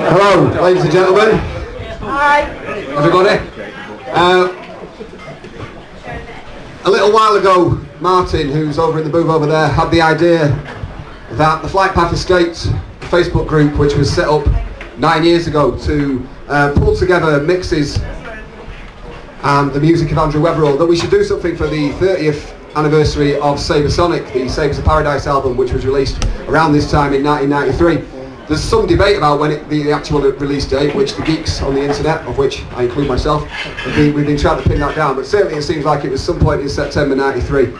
Hello, ladies and gentlemen. Hi. Everybody. A little while ago, Martin, who's over in the booth over there, had the idea that the Flightpath Estate Facebook group, which was set up 9 years ago to pull together mixes and the music of Andrew Weatherall, that we should do something for the 30th anniversary of Sabresonic, the Sabres of Paradise album, which was released around this time in 1993. There's some debate about when the actual release date, which the geeks on the internet, of which I include myself, we've been trying to pin that down, but certainly it seems like it was some point in September 93.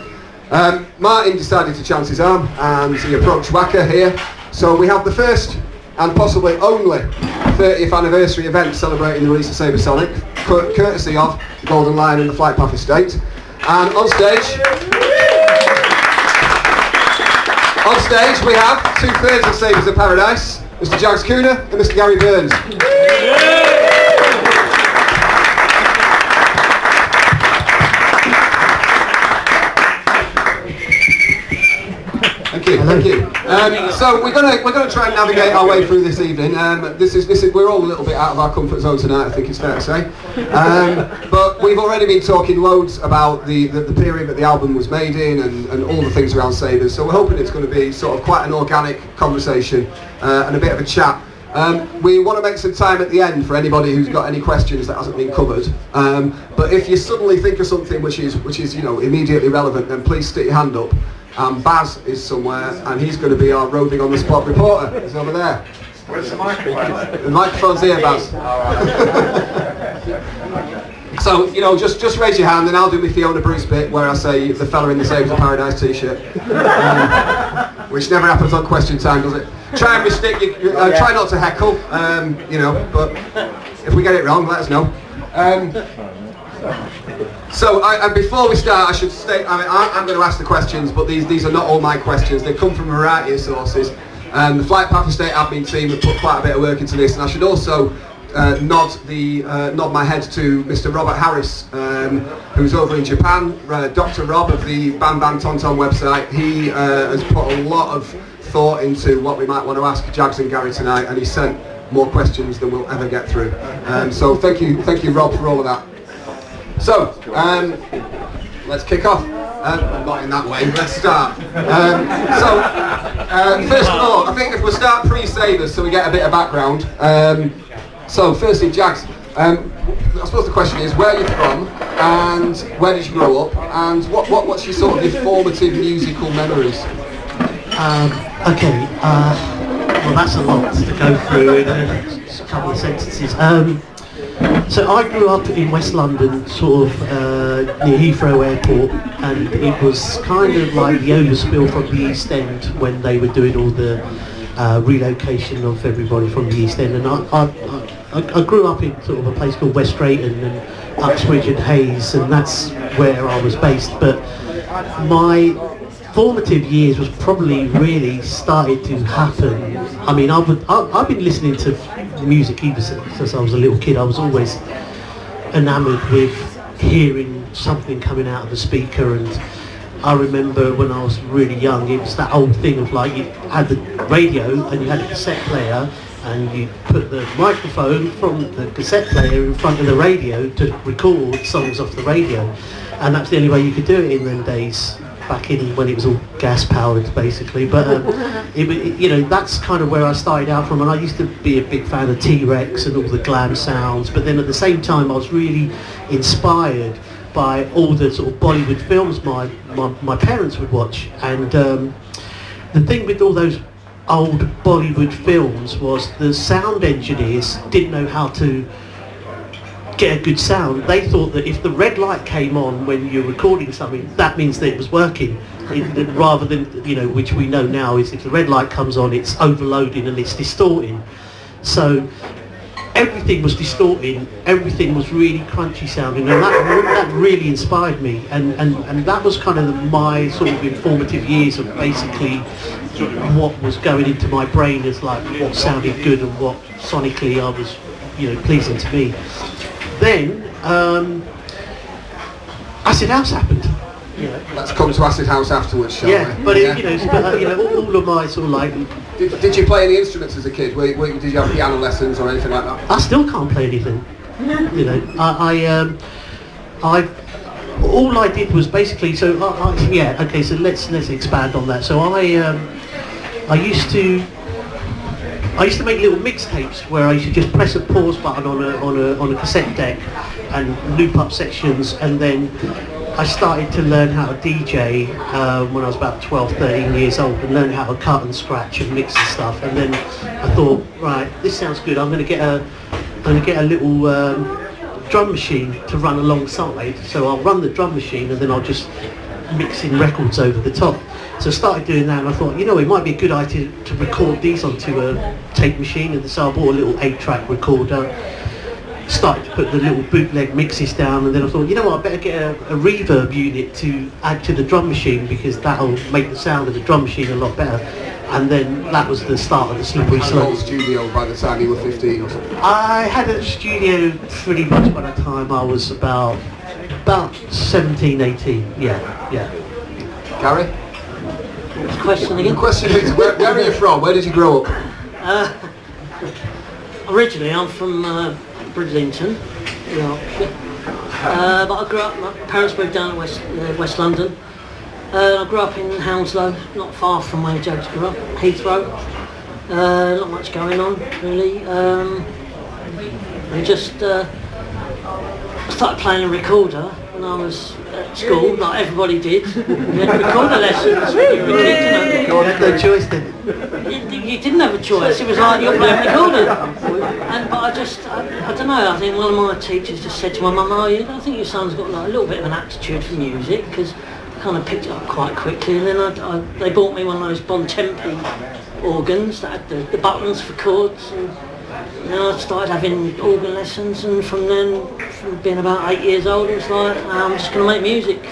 Martin decided to chance his arm and he approached Waka here, so we have the first and possibly only 30th anniversary event celebrating the release of Sabresonic, courtesy of the Golden Lion and the Flightpath Estate. And on stage we have 2/3 of Sabres of Paradise, Mr. Jagz Kooner and Mr. Gary Burns. Thank you. So we're gonna try and navigate our way through this evening. We're all a little bit out of our comfort zone tonight, I think it's fair to say. But we've already been talking loads about the period that the album was made in and all the things around Sabres. So we're hoping it's going to be sort of quite an organic conversation and a bit of a chat. We want to make some time at the end for anybody who's got any questions that hasn't been covered. But if you suddenly think of something which is immediately relevant, then please stick your hand up. Baz is somewhere, and he's going to be our roving on the spot reporter. He's over there. Where's the microphone? The microphone's here, Baz. So, just raise your hand, and I'll do my Fiona Bruce bit where I say the fella in the Sabres of Paradise t-shirt, which never happens on Question Time, does it? Try and mistake you. Try not to heckle, but if we get it wrong, let us know. So, before we start, I should state, I'm going to ask the questions, but these are not all my questions. They come from a variety of sources. The Flightpath Estate admin team have put quite a bit of work into this, and I should also nod my head to Mr. Robert Harris, who's over in Japan. Dr. Rob of the Bam Bam Tom Tom website. He has put a lot of thought into what we might want to ask Jagz and Gary tonight, and he sent more questions than we'll ever get through. So thank you, Rob, for all of that. So, let's kick off. Not in that way, let's start. First of all, I think if we'll start pre-Sabres so we get a bit of background. So, firstly, Jagz, I suppose the question is, where are you from, and where did you grow up, and what's your sort of formative musical memories? Okay, well that's a lot to go through in a couple of sentences. So I grew up in West London, sort of near Heathrow Airport, and it was kind of like the overspill from the East End when they were doing all the relocation of everybody from the East End. And I grew up in sort of a place called West Drayton and Uxbridge and Hayes, and that's where I was based. But my formative years was probably really started to happen. I mean, I've been listening to music ever since I was a little kid. I was always enamoured with hearing something coming out of the speaker, and I remember when I was really young, it was that old thing of like, you had the radio and you had a cassette player, and you put the microphone from the cassette player in front of the radio to record songs off the radio, and that's the only way you could do it in them days, back in when it was all gas powered basically. But that's kind of where I started out from, and I used to be a big fan of T-Rex and all the glam sounds, but then at the same time I was really inspired by all the sort of Bollywood films my parents would watch. And the thing with all those old Bollywood films was the sound engineers didn't know how to get a good sound. They thought that if the red light came on when you're recording something, that means that it was working, rather than, which we know now is if the red light comes on, it's overloading and it's distorting. So everything was distorting, everything was really crunchy sounding, and that really inspired me, and that was kind of my sort of informative years of basically what was going into my brain as like what sounded good and what sonically I was pleasing to me. Then acid house happened, Let's come to acid house afterwards, shall we? But all of my sort of like. Did you play any instruments as a kid? Did you have piano lessons or anything like that? I still can't play anything. All I did was basically so let's expand on that. So I used to make little mixtapes where I used to just press a pause button on a cassette deck and loop up sections, and then I started to learn how to DJ when I was about 12, 13 years old, and learn how to cut and scratch and mix and stuff. And then I thought, right, this sounds good. I'm going to get a little drum machine to run alongside. So I'll run the drum machine, and then I'll just mix in records over the top. So I started doing that, and I thought, it might be a good idea to record these onto a tape machine. And so I bought a little 8-track recorder. Started to put the little bootleg mixes down, and then I thought, I better get a reverb unit to add to the drum machine, because that'll make the sound of the drum machine a lot better. And then that was the start of the Slippery Slope. You had a whole studio by the time you were 15 or something? I had a studio pretty much by the time I was about 17, 18, yeah. Gary? What's the question again? The question is, where are you from? Where did you grow up? Originally I'm from Bridlington, Yorkshire. But I grew up, my parents moved down to West London. I grew up in Hounslow, not far from where Jagz grew up, Heathrow. Not much going on, really. I just started playing a recorder when I was at school, like everybody did. We had recorder lessons when you were a kid, You had no choice then. You didn't have a choice, it was like you're playing a recorder. But I don't know, I think one of my teachers just said to my mum, I think your son's got like a little bit of an aptitude for music, because I kind of picked it up quite quickly. And then they bought me one of those Bontempi organs that had the buttons for chords. And then I started having organ lessons, and from then, from being about 8 years old, it was like, I'm just going to make music.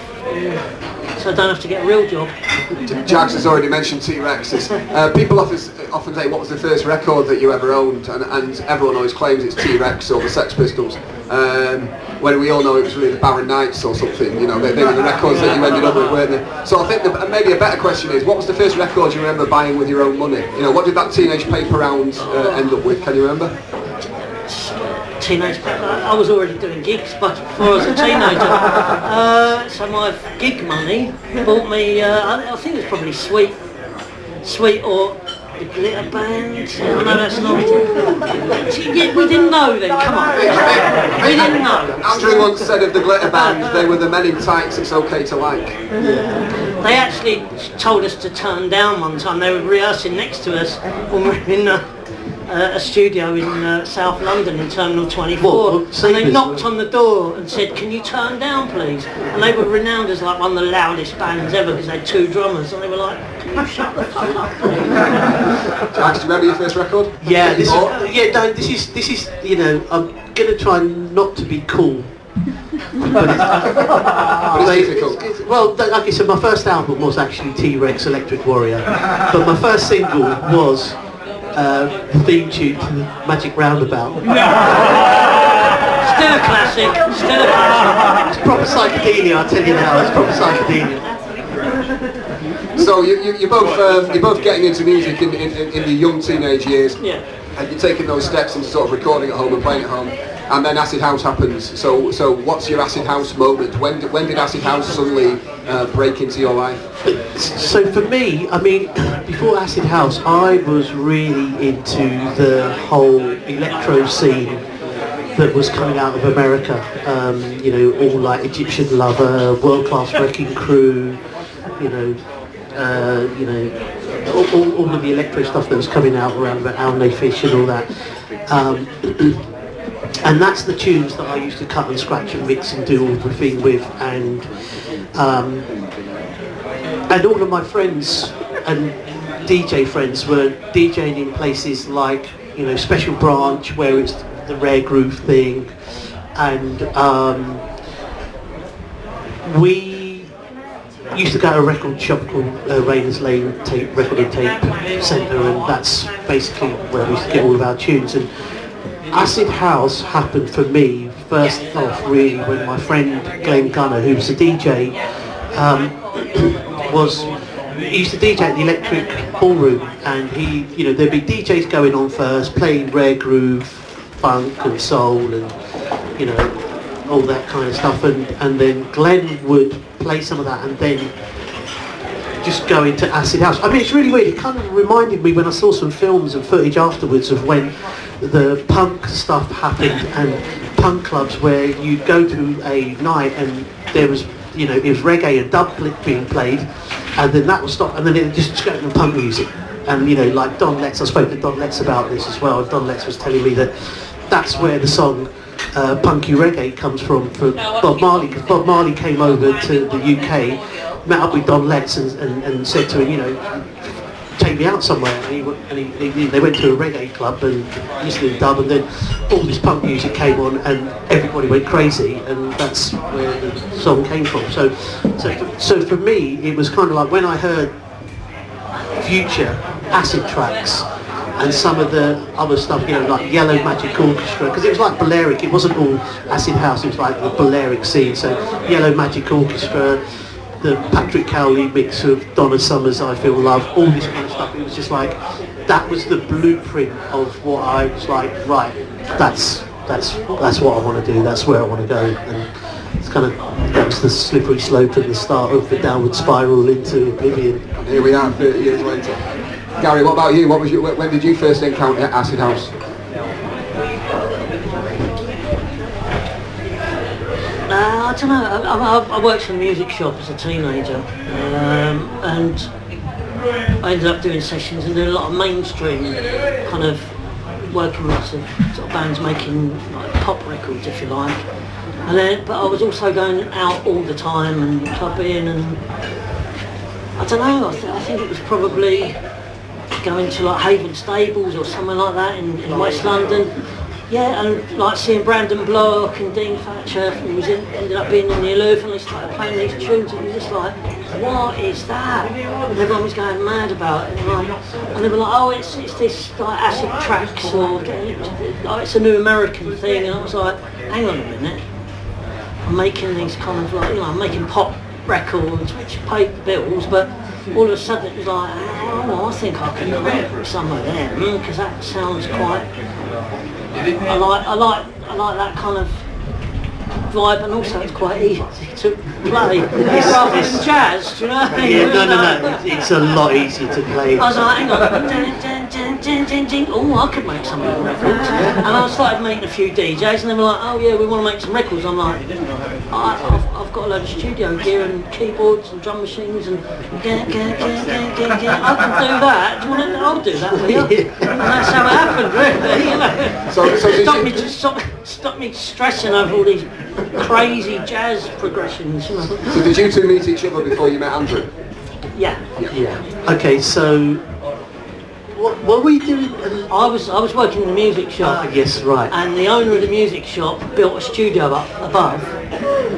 So I don't have to get a real job. Jagz has already mentioned T-Rexes. People often say, what was the first record that you ever owned? And everyone always claims it's T-Rex or the Sex Pistols. When we all know it was really the Barron Knights or something, they were the records that you ended up with, weren't they? So I think maybe a better question is, what was the first record you remember buying with your own money? What did that teenage paper round end up with? Can you remember? Teenage paper. I was already doing gigs, but before I was a teenager. So my gig money bought me, I think it was probably Sweet or the Glitter Band. I know that's not. We didn't know then. Come on, we didn't know. Andrew once said of the Glitter Band, they were the men in tights it's okay to like. They actually told us to turn down one time. They were rehearsing next to us when we were in a studio in South London in Terminal 24, and they knocked on the door and said, "Can you turn down, please?" And they were renowned as like one of the loudest bands ever, because they had 2 drummers, and they were like, "Can you shut the fuck up?" Jagz, do you remember your first record? Yeah, this is I'm gonna try not to be cool. But it's difficult. Like I said, my first album was actually T-Rex Electric Warrior, but my first single was the theme tune to the Magic Roundabout. Still a classic. It's proper psychedelia, I tell you now. It's proper psychedelia. So you're both getting into music in the young teenage years. Yeah. And you're taking those steps into sort of recording at home and playing at home. And then acid house happens. So what's your acid house moment? When did acid house suddenly break into your life? So for me, I mean, before acid house, I was really into the whole electro scene that was coming out of America. All like Egyptian Lover, World Class Wrecking Crew, all of the electro stuff that was coming out around about Alnay Fish and all that. And that's the tunes that I used to cut and scratch and mix and do all the thing with, and all of my friends and DJ friends were DJing in places like Special Branch, where it's the Rare Groove thing, and we used to go to a record shop called Rayners Lane Record and Tape Centre, and that's basically where we used to get all of our tunes. And acid house happened for me first off really when my friend Glenn Gunner, who's a DJ, was he used to DJ at the Electric Ballroom, and there'd be DJs going on first, playing rare groove, funk and soul, and all that kind of stuff, and then Glenn would play some of that, and then just go into acid house. I mean, it's really weird. It kind of reminded me when I saw some films and footage afterwards of when the punk stuff happened, and punk clubs where you'd go to a night and there was, it was reggae and dub being played, and then that would stop, and then it would just go to punk music. And like Don Letts, I spoke to Don Letts about this as well. Don Letts was telling me that that's where the song Punky Reggae comes from Bob Marley, because Bob Marley came over to the UK, met up with Don Letts and said to him, take me out somewhere, and they went to a reggae club and listened to dub, and then all this punk music came on and everybody went crazy, and that's where the song came from. So for me, it was kind of like when I heard Future acid tracks and some of the other stuff, like Yellow Magic Orchestra, because it was like Balearic, it wasn't all acid house, it was like the Balearic scene. So Yellow Magic Orchestra, the Patrick Cowley mix of Donna Summer's I Feel Love, all this kind of stuff. It was just like, that was the blueprint of what I was like, right, that's what I want to do, that's where I want to go. And it's kind of, that was the slippery slope at the start of the downward spiral into oblivion. And here we are 30 years later. Gary, what about you? When did you first encounter acid house? I don't know. I worked in a music shop as a teenager, and I ended up doing sessions and doing a lot of mainstream kind of working with sort of bands making like pop records, if you like. But I was also going out all the time and clubbing, and I don't know. I think it was probably going to like Haven Stables or somewhere like that in West London. Yeah, and like seeing Brandon Block and Dean Thatcher, who ended up being in the Aloof, and they started playing these tunes, and you're just like, what is that? And everyone was going mad about it, and they were like, oh, it's this like acid tracks, or it's a new American thing, and I was like, hang on a minute, I'm making these kind of like, I'm making pop records which paid the bills, but all of a sudden it was like, oh, I think I can write some of them, because that sounds quite. I like that kind of vibe, and also it's quite easy to play rather than jazz, do you know what I mean? Yeah, no, it's a lot easier to play. I was like, hang on, oh, I could make some of them records. And I started meeting a few DJs, and they were like, oh yeah, we want to make some records. I'm like, I've got a load of studio gear and keyboards and drum machines, and I can do that. Do you want to? I'll do that for you. And that's how it happened, really. Stop me stressing over all these crazy jazz progressions. So did you two meet each other before you met Andrew? Yeah. Okay, so what were we doing? I was working in a music shop. Yes, right. And the owner of the music shop built a studio up above,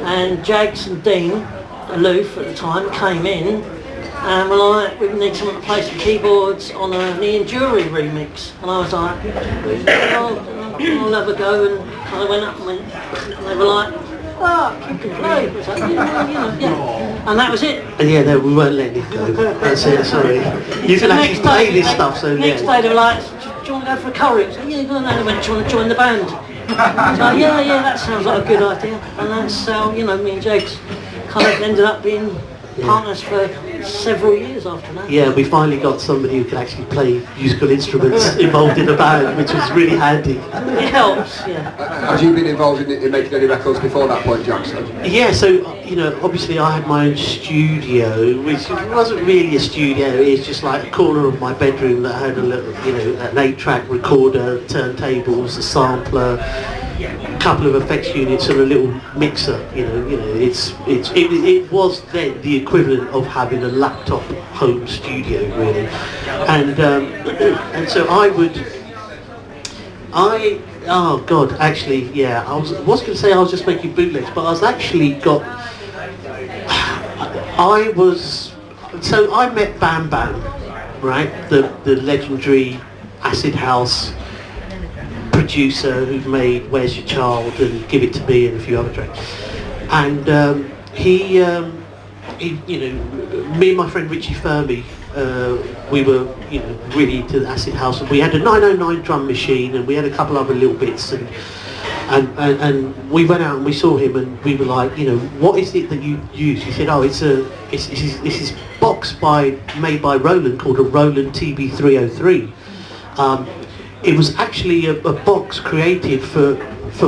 and Jagz and Dean Aloof at the time came in and were like, we need someone to play some keyboards on the Enduri remix, and I was like, I'll have a go, and kind of went up and they were like, you can play. I was like, yeah. And that was it. And yeah, no, we weren't letting it go. That's it, sorry. You can actually play this stuff, so next day they were like, do you want to go for a curry? I said, yeah, go on. And they went, do you want to join the band? I was like, yeah, that sounds like a good idea. And that's how, me and Jagz kind of ended up being partners for several years after that. Yeah, we finally got somebody who could actually play musical instruments involved in a band, which was really handy. It helps, yeah. Have you been involved in making any records before that point, Jagz? Yeah, so, obviously I had my own studio, which wasn't really a studio, it was just like a corner of my bedroom that had a little, an 8-track recorder, turntables, a sampler, a couple of effects units and a little mixer. It was then the equivalent of having a laptop home studio, really. And so I was going to say I was just making bootlegs, but I met Bam Bam, right, the legendary acid house producer who made Where's Your Child and Give It To Me and a few other tracks, and he me and my friend Richie Fermi, we were really into the acid house, and we had a 909 drum machine, and we had a couple other little bits, and we went out and we saw him, and we were like, what is it that you use? He said, this is box made by Roland called a Roland TB303. It was actually a box created for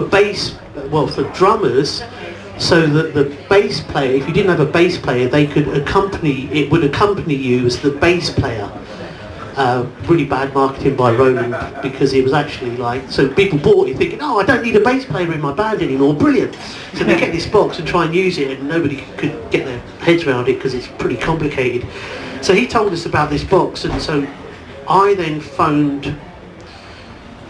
bass, for drummers, so that the bass player, if you didn't have a bass player, it would accompany you as the bass player. Really bad marketing by Roland, because it was actually so people bought it thinking, I don't need a bass player in my band anymore, brilliant. So they get this box and try and use it, and nobody could get their heads around it because it's pretty complicated. So he told us about this box, and so I then phoned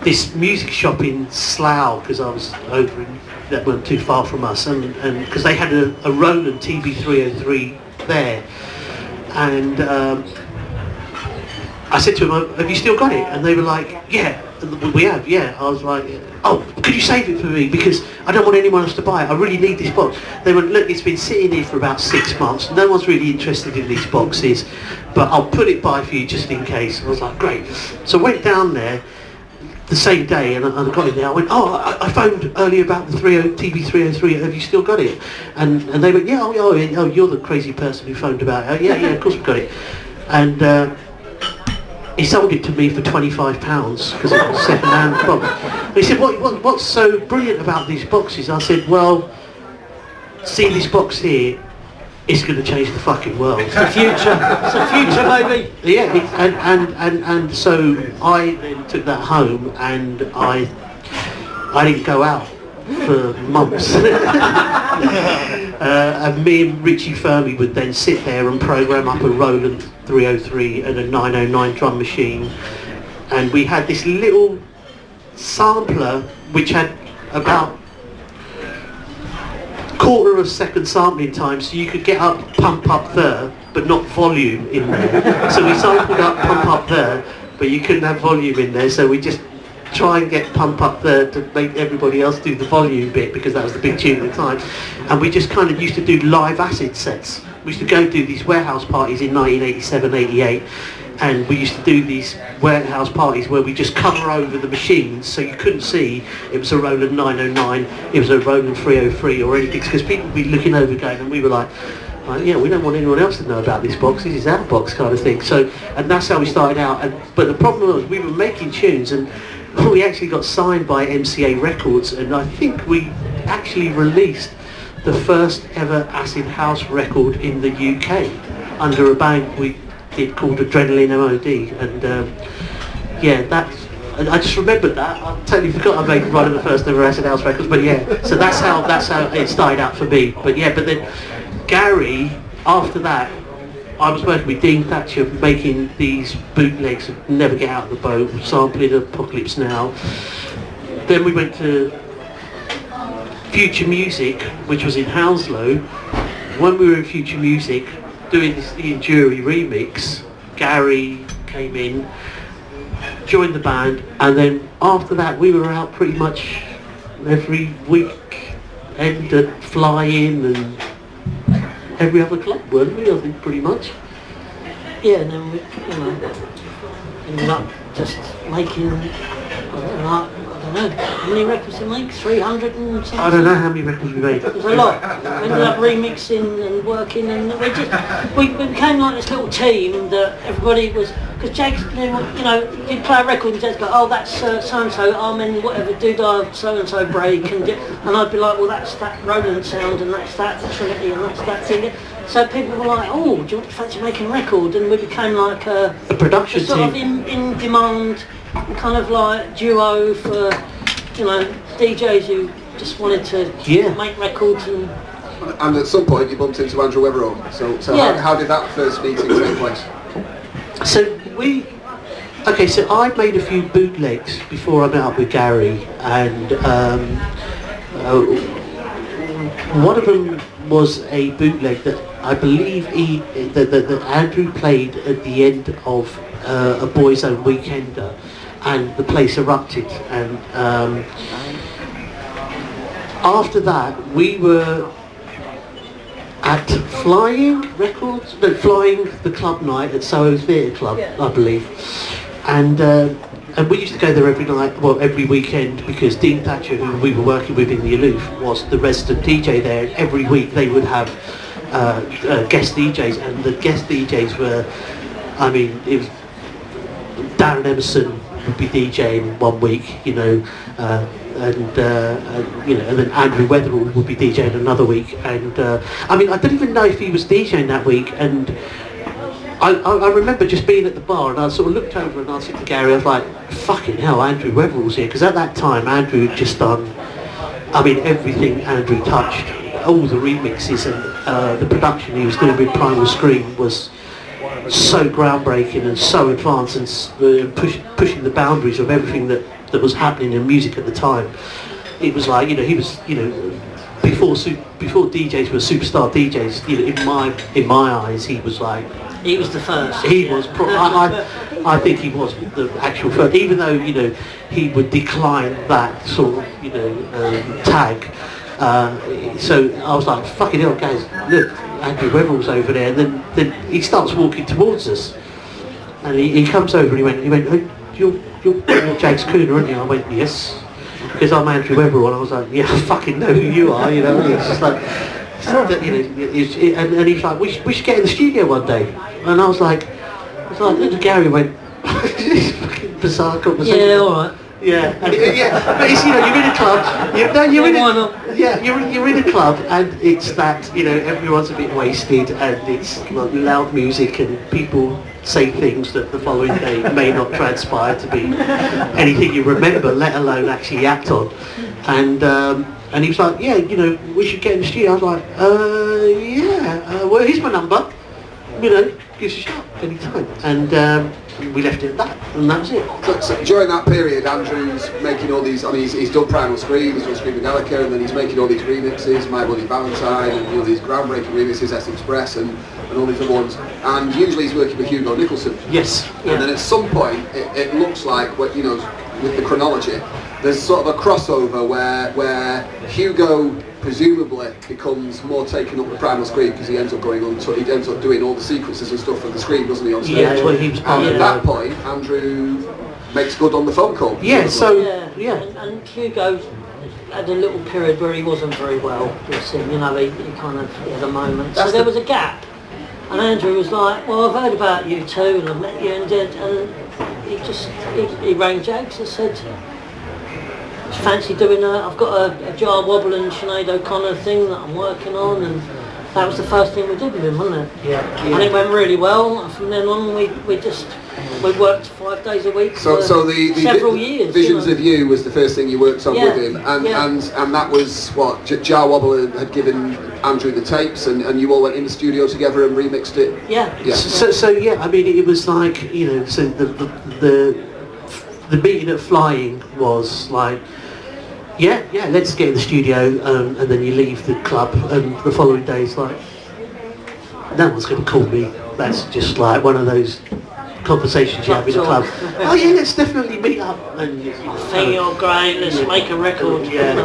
this music shop in Slough, because I was over in, that weren't too far from us, and because they had a Roland TB303 there, and I said to them, have you still got it? And they were like, yeah, we have, yeah. I was like, oh, could you save it for me? Because I don't want anyone else to buy it. I really need this box. They went, look, it's been sitting here for about 6 months. No one's really interested in these boxes, but I'll put it by for you just in case. I was like, great. So I went down there the same day, and I got in there. I went, I phoned earlier about the TB303. Have you still got it? And they went, yeah, you're the crazy person who phoned about it. Yeah, of course we've got it. And he sold it to me for £25 because it was a second-hand box. And he said, what's so brilliant about these boxes? I said, well, see this box here, it's going to change the fucking world. It's the future. It's the future, baby. Yeah, and so I then took that home, and I didn't go out for months. And me and Richie Fermi would then sit there and program up a Roland 303 and a 909 drum machine, and we had this little sampler which had about quarter of a second sampling time, so you could get pump up there but not volume in there. So we sampled up pump up there, but you couldn't have volume in there, so we just try and get pump up there to make everybody else do the volume bit, because that was the big tune at the time. And we just kind of used to do live acid sets. We used to go do these warehouse parties in 1987, 88, and we used to do these warehouse parties where we just cover over the machines so you couldn't see it was a Roland 909, it was a Roland 303 or anything, because people would be looking over going, and we were like, we don't want anyone else to know about this box, this is our box kind of thing. So, and that's how we started out. But the problem was we were making tunes, and we actually got signed by MCA Records, and I think we actually released the first ever acid house record in the UK under a band we did called Adrenaline MOD, and I just remembered that. I totally forgot I made one of the first ever acid house records, but yeah, so that's how it started out for me. But then Gary, after that, I was working with Dean Thatcher making these bootlegs of Never Get Out of the Boat, sampling Apocalypse Now. Then we went to Future Music, which was in Hounslow. When we were in Future Music doing this Ian Jury remix, Gary came in, joined the band, and then after that we were out pretty much every week, and Fly In and every other club, weren't we? I think pretty much. Yeah, and then we, ended up just making, I don't know, how many records did we make? 300 and something? I don't know how many records we made. It was a lot. We ended up remixing and working, and we became like this little team that everybody was, because Jagz, you'd play a record and Jagz go, oh, that's so-and-so, Armin, whatever, Doodah, so-and-so break, and I'd be like, well, that's that Roland sound, and that's that Trinity, and that's that thing. So people were like, oh, do you fancy making a record? And we became like a production sort of in demand kind of like duo for, DJs who just wanted to make records. And at some point you bumped into Andrew Weatherall. So how did that first meeting take place? So I made a few bootlegs before I met up with Gary, and one of them was a bootleg that I believe that Andrew played at the end of a Boys Own Weekender, and the place erupted, and after that we were at Flying Records, no, Flying the club night at Soho's Theatre Club, I believe. And we used to go there every night, well, every weekend, because Dean Thatcher, who we were working with in the Aloof, was the resident DJ there. And every week they would have guest DJs, and the guest DJs were, I mean, it was Darren Emerson would be DJing one week, you know, and then Andrew Weatherall would be DJing another week, and I mean, I don't even know if he was DJing that week, and I remember just being at the bar, and I sort of looked over and I said to Gary, I was like, fucking hell, Andrew Weatherall's here, because at that time Andrew had just done, I mean, everything Andrew touched, all the remixes and the production he was doing with Primal Scream was so groundbreaking and so advanced, and pushing the boundaries of everything that was happening in music at the time. It was like, you know, he was, you know, before DJs were superstar DJs, you know, in my eyes, he was like, he was the first. He was. I think he was the actual first, even though, you know, he would decline that sort of, you know, tag. So I was like, fucking hell, guys, look, Andrew Weatherall's over there, and then he starts walking towards us, and he comes over and he went, hey, you're Jagz Kooner, aren't you? I went, yes, because I'm Andrew Weatherall, and I was like, yeah, I fucking know who you are, you know. And it's just like, you know, and he's like, we should get in the studio one day, and I was like, and Gary went, this fucking bizarre conversation. Yeah, all right. Yeah, and but it's, you know, you're in a club. You're in a club, and it's that, you know, everyone's a bit wasted, and it's like loud music, and people say things that the following day may not transpire to be anything you remember, let alone actually act on. And he was like, yeah, you know, we should get in the studio. I was like, well, here's my number. You know, give us a shot anytime. And we left it at that, and that was it. So during that period, Andrew's making all these, I mean, he's done Primal Scream, he's done Screaming Elika, and then he's making all these remixes, My Bloody Valentine, and, you know, these groundbreaking remixes, S Express, and all these other ones. And usually he's working with Hugo Nicholson. Yes. And then at some point, it looks like, you know, with the chronology, there's sort of a crossover where Hugo presumably becomes more taken up with Primal Scream, because he ends up going on to, he ends up doing all the sequences and stuff for the Scream, doesn't he, on stage? Yeah, that's what he was part And of. at that point, Andrew makes good on the phone call. Yeah, so Yeah. And Hugo had a little period where he wasn't very well, bless him, you know, he kind of had a moment. So there was a gap, and Andrew was like, well, I've heard about you too, and I met you, and he rang Jagz and said, fancy doing I've got a Jar Wobble and Sinead O'Connor thing that I'm working on, and that was the first thing we did with him, wasn't it? Yeah. And it went really well, and from then on we worked 5 days a week for several years. Visions of You was the first thing you worked on with him, and that was what, Jar Wobble had given Andrew the tapes, and you all went in the studio together and remixed it? Yeah. So yeah, I mean, it was like, you know, so the meeting at Flying was like, yeah, let's get in the studio, and then you leave the club, and the following day it's like, no one's going to call me. That's just like one of those conversations you have in a club. Oh yeah, let's definitely meet up. And I think you're great, let's make a record. Yeah,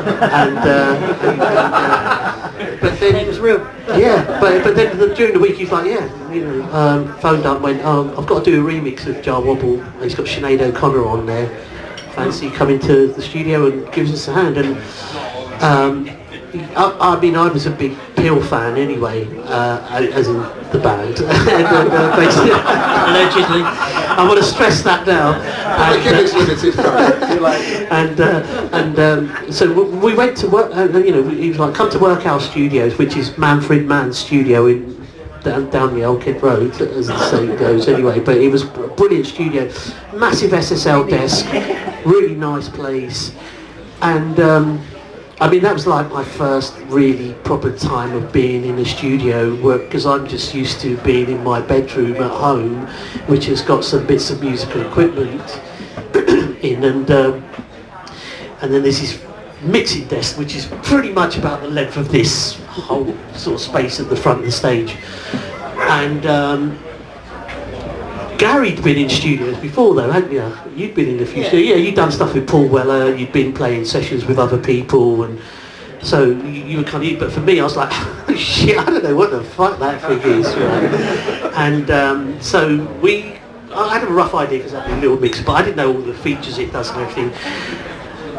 but then it was real. Yeah, but then during the week he's like, yeah, you know, phoned up, went, I've got to do a remix of Jar Wobble, and he's got Sinead O'Connor on there. Fancy coming to the studio and gives us a hand. And I mean, I was a big Peel fan anyway, as in the band. Allegedly. I want to stress that now. So we went to work, you know, he was like, come to Workhouse Studios, which is Manfred Mann's studio down the Old Kent Road, as the saying goes anyway, but it was a brilliant studio, massive SSL desk, really nice place, and I mean, that was like my first really proper time of being in a studio, because I'm just used to being in my bedroom at home, which has got some bits of musical equipment in, and then there's this mixing desk, which is pretty much about the length of this whole sort of space at the front of the stage. And Gary'd been in studios before though, hadn't you? You'd been in a few studios. Yeah, you'd done stuff with Paul Weller, you'd been playing sessions with other people, and So you were kind of, but for me, I was like, oh, shit, I don't know what the fuck that thing is. Right? And so I had a rough idea because I had a little mix, but I didn't know all the features it does and everything.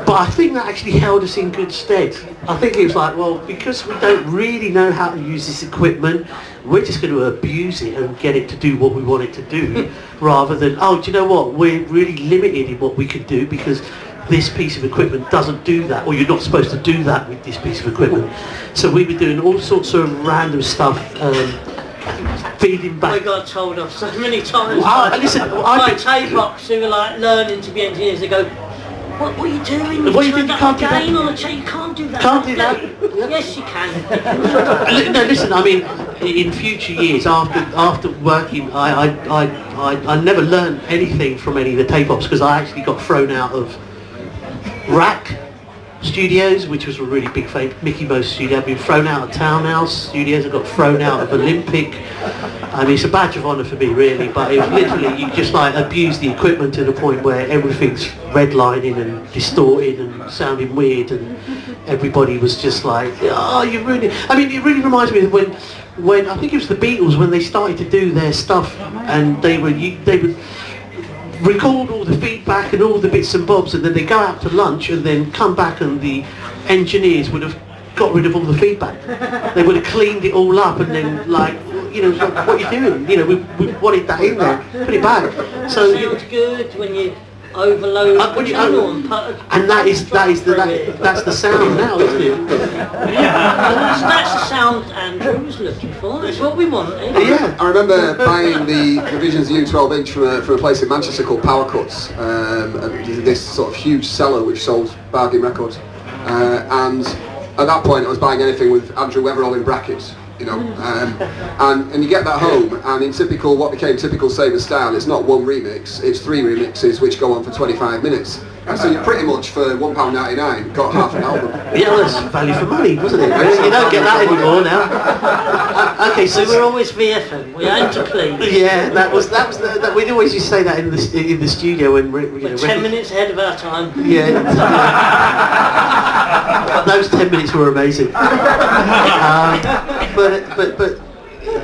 But I think that actually held us in good stead. I think it was like, well, because we don't really know how to use this equipment, we're just going to abuse it and get it to do what we want it to do, rather than, oh, do you know what, we're really limited in what we can do because this piece of equipment doesn't do that, or you're not supposed to do that with this piece of equipment. So we were doing all sorts of random stuff, feeding back. I got told off so many times listen, by tape-ops who were like learning to be engineers. They go, what are you doing? What are you doing? You can't do that. On a chain, you can't do that. Can't do that. Yes, you can. No, listen. I mean, in future years, after working, I never learned anything from any of the tape ops because I actually got thrown out of Rack Studios, which was a really big Mickey Mouse studio. I've been thrown out of Townhouse Studios. I got thrown out of Olympic. I mean, it's a badge of honour for me, really. But it was literally, you just like abuse the equipment to the point where everything's redlining and distorted and sounding weird, and everybody was just like, "Oh, you ruined it." I mean, it really reminds me of when I think it was the Beatles when they started to do their stuff, and they would record all the feedback and all the bits and bobs, and then they go out to lunch and then come back and the engineers would have got rid of all the feedback. They would have cleaned it all up and then like, you know, what are you doing? You know, we wanted that in there, pretty bad. So it feels good when you overload the channel and that's the sound now, isn't it? That's the sound Andrew was looking for. That's what we want. Yeah. I remember buying the Visions U12 inch from a place in Manchester called Power Cuts, this sort of huge seller which sold bargain records, and at that point I was buying anything with Andrew Weatherall in brackets. You know, and you get that home, and in what became typical Sabres style, it's not one remix, it's 3 remixes which go on for 25 minutes. And so you pretty much, for £1.99, got half an album. Yeah, that's value for money, wasn't it? You don't get that anymore now. Okay, so we're always VFM, we aim to please. Yeah, that was we'd always used to say that in the studio when we're 10 minutes ahead of our time. Yeah. Those 10 minutes were amazing. But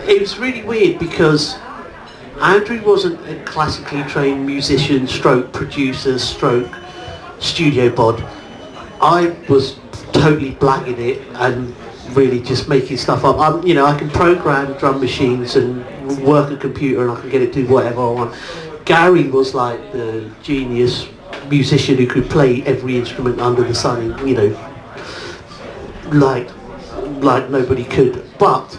it was really weird because Andrew wasn't a classically trained musician stroke producer stroke studio bod. I was totally blagging it and really just making stuff up. I can program drum machines and work a computer and I can get it to do whatever I want. Gary was like the genius musician who could play every instrument under the sun, you know, like nobody could. But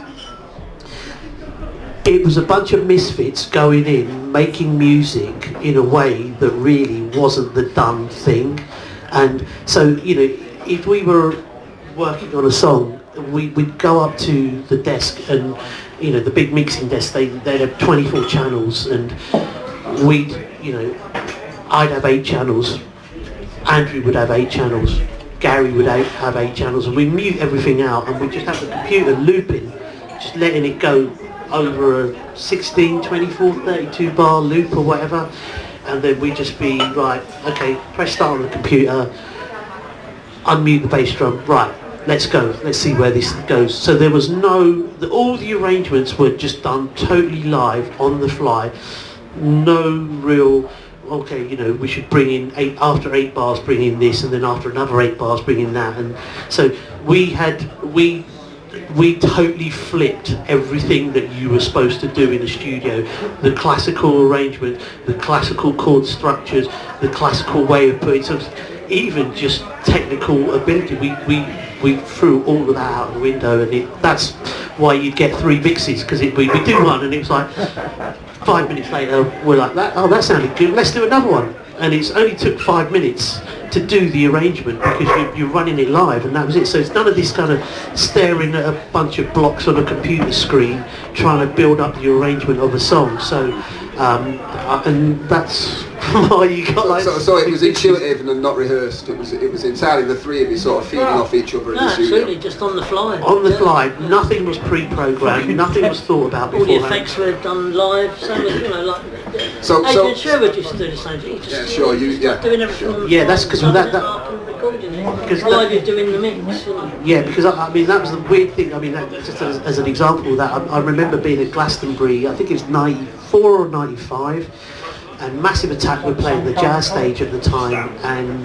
it was a bunch of misfits going in, making music in a way that really wasn't the done thing. And so, you know, if we were working on a song, we'd go up to the desk and, you know, the big mixing desk, they'd have 24 channels, and I'd have 8 channels, Andrew would have 8 channels, Gary would have 8 channels, and we'd mute everything out and we'd just have the computer looping, just letting it go over a 16, 24, 32 bar loop or whatever, and then we'd just be, right, okay, press start on the computer, unmute the bass drum, right, let's go, let's see where this goes. So there was all the arrangements were just done totally live, on the fly, no real, okay, you know, we should bring in after 8 bars bring in this, and then after another 8 bars bring in that, and so we totally flipped everything that you were supposed to do in a studio. The classical arrangement, the classical chord structures, the classical way of putting something, even just technical ability, we threw all of that out the window, and that's why you'd get 3 mixes, because we do one and it was like 5 minutes later we're like, that sounded good, let's do another one, and it's only took 5 minutes to do the arrangement because you're running it live, and that was it. So it's none of this kind of staring at a bunch of blocks on a computer screen trying to build up the arrangement of a song. So and that's why you got like. So it was intuitive and not rehearsed. It was entirely the 3 of you sort of feeding off each other in the studio. Absolutely, just on the fly. On the fly, nothing was pre-programmed, nothing was thought about beforehand. All the effects were done live, same as, you know, like. Adrian Sherwood used to do the same thing. Yeah, sure, doing everything on the yeah, that's because that didn't it? Because While you're doing the mix. Yeah, because I mean that was the weird thing. I mean, just as an example of that, I remember being at Glastonbury. I think it was '94 or '95, and Massive Attack were playing the Jazz stage at the time, and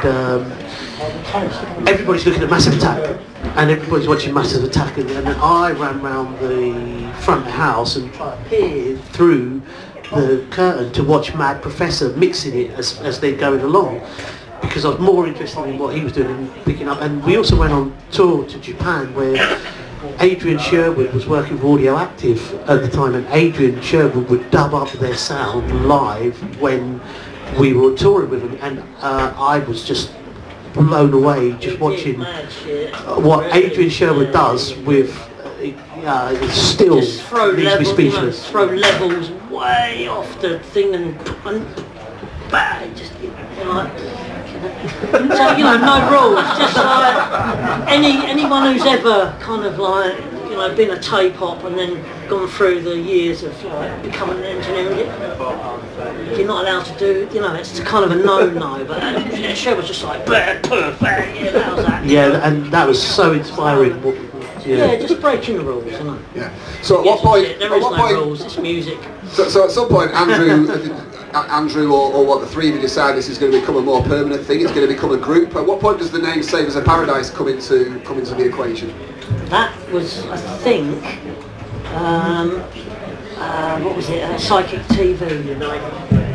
everybody's looking at Massive Attack, and everybody's watching Massive Attack, and then I ran round the front of the house and tried to peer through the curtain to watch Mad Professor mixing it as they're going along, because I was more interested in what he was doing and picking up. And we also went on tour to Japan, where Adrian Sherwood was working with Audioactive at the time, and Adrian Sherwood would dub up their sound live when we were touring with them, and I was just blown away just watching what Adrian Sherwood does with still just throw leaves me levels, speechless. throw levels way off the thing and bang, just so, no rules. Just like anyone who's ever kind of like been a tape hop and then gone through the years of like becoming an engineer, you're not allowed to do. It's kind of a no. But the show was just like bang, bang, yeah, that was that. Yeah, and that was so inspiring. Yeah, just breaking the rules, isn't it? Yeah. So at what point? There is no rules. It's music. So at some point, Andrew or what the three of you decide this is going to become a more permanent thing. It's going to become a group. At what point does the name Sabres of Paradise come into the equation? That was, I think, what was it? Psychic TV.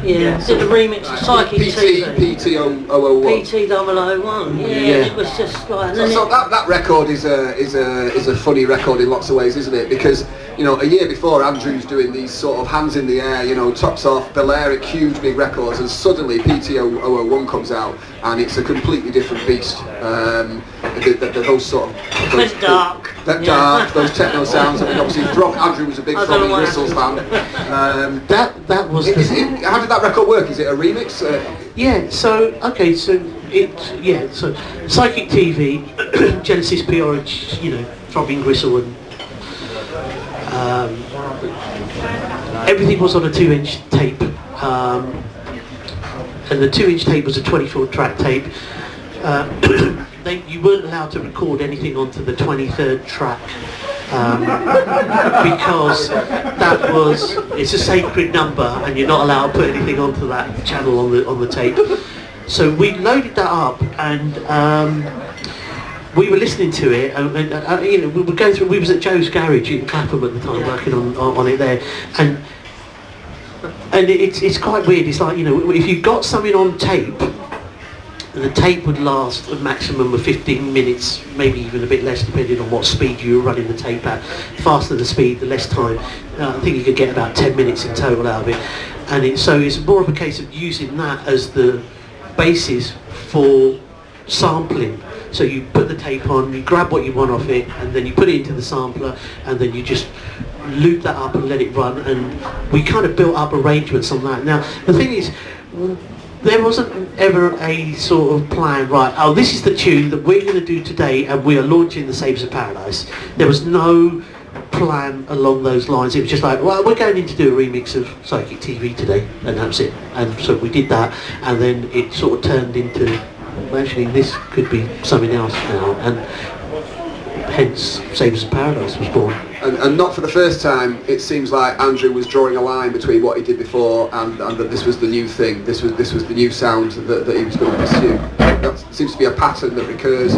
Yeah, did the remix of Psychic TV. PT001. PT001. Yeah, it was just like. So that record is a funny record in lots of ways, isn't it? Because a year before Andrew's doing these sort of hands in the air, tops off, Balearic, huge big records, and suddenly PT001 comes out, and it's a completely different beast. Those sort of. It's dark. Dark, those techno sounds. I mean, obviously, Andrew was a big Throbbing Gristles fan. That was. How did that record work? Is it a remix? Yeah. So Psychic TV, Genesis PR, Throbbing Gristle, and everything was on a 2-inch tape, and the 2-inch tape was a 24-track tape. You weren't allowed to record anything onto the 23rd track because it's a sacred number, and you're not allowed to put anything onto that channel on the tape. So we loaded that up, and we were listening to it, and we were going through. We was at Joe's garage in Clapham at the time, working on it there, and it's quite weird. It's like if you got something on tape. The tape would last a maximum of 15 minutes, maybe even a bit less, depending on what speed you were running the tape at. The faster the speed, the less time. I think you could get about 10 minutes in total out of it. And so it's more of a case of using that as the basis for sampling. So you put the tape on, you grab what you want off it, and then you put it into the sampler, and then you just loop that up and let it run. And we kind of built up arrangements on that. Now, the thing is, there wasn't ever a sort of plan, right, this is the tune that we're going to do today, and we are launching the Sabres of Paradise. There was no plan along those lines. It was just like, well, we're going in to do a remix of Psychic TV today, and that's it. And so we did that, and then it sort of turned into, actually, this could be something else now, and hence Sabres of Paradise was born. And not for the first time, it seems like Andrew was drawing a line between what he did before and that this was the new thing. This was the new sound that he was going to pursue. That seems to be a pattern that recurs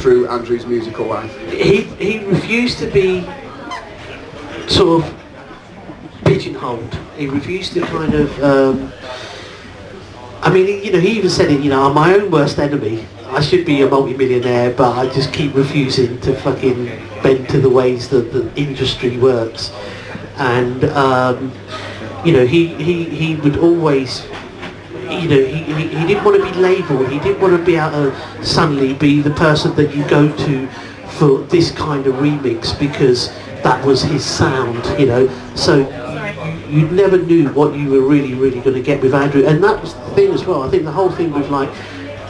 through Andrew's musical life. He refused to be sort of pigeonholed. He refused to kind of. He even said it. I'm my own worst enemy. I should be a multi-millionaire, but I just keep refusing to fucking bend to the ways that the industry works. And he would always, he didn't want to be labelled. He didn't want to be able to suddenly be the person that you go to for this kind of remix because that was his sound. So you never knew what you were really going to get with Andrew, and that was the thing as well. I think the whole thing with like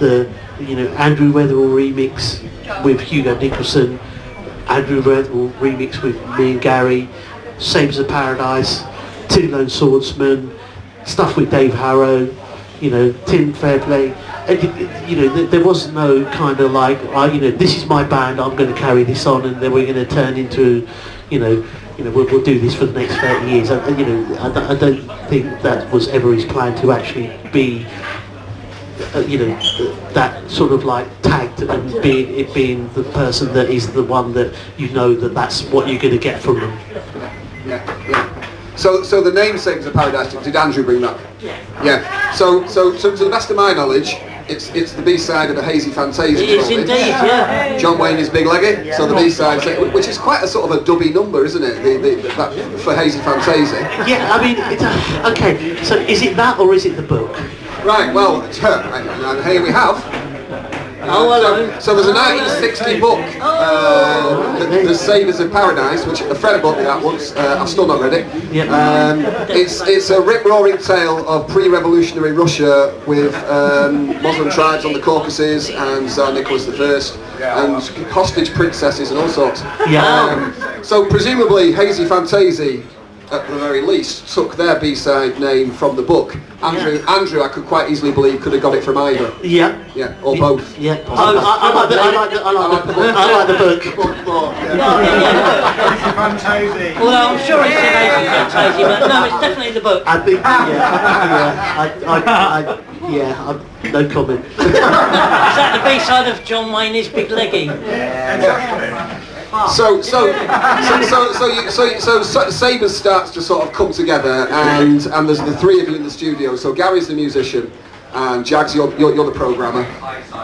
the Andrew Weatherall remix with Hugo Nicholson, Andrew Weatherall remix with me and Gary, Sabres of Paradise, Two Lone Swordsmen, stuff with Dave Harrow, you know, Tim, fair play. And, you know, there was no kind of like, you know, this is my band, I'm going to carry this on, and then we're going to turn into, you know, we'll do this for the next 30 years. And, you know, I don't think that was ever his plan to actually be, you know, that sort of like tagged and being the person that is the one that you know that's what you're going to get from them. Yeah. So the name Sabres of Paradise, did Andrew bring that? Yeah. So to the best of my knowledge, it's the B-side of a Hazy Fantasia. It is indeed, yeah. John Wayne is Big Leggy, so the B-side, which is quite a sort of a dubby number, isn't it? That, for Hazy Fantasia. Yeah, I mean, okay, so is it that or is it the book? Right, well, and here we have. So there's a 1960 book, The Sabres of Paradise, which a friend bought me that once. I've still not read it. It's a rip-roaring tale of pre-revolutionary Russia with Muslim tribes on the Caucasus and Tsar Nicholas I and hostage princesses and all sorts. So presumably Hazy Fantasy, at the very least, took their B-side name from the book. Andrew, I could quite easily believe, could have got it from either. Yeah, or both. Yeah. I like the book. Although I'm sure it's Hazy Fantasy, but no, it's definitely the book. I think, no comment. Is that the B-side of John Wayne is Big Leggy? So Sabres starts to sort of come together, and there's the three of you in the studio. So Gary's the musician, and Jagz, you're the programmer,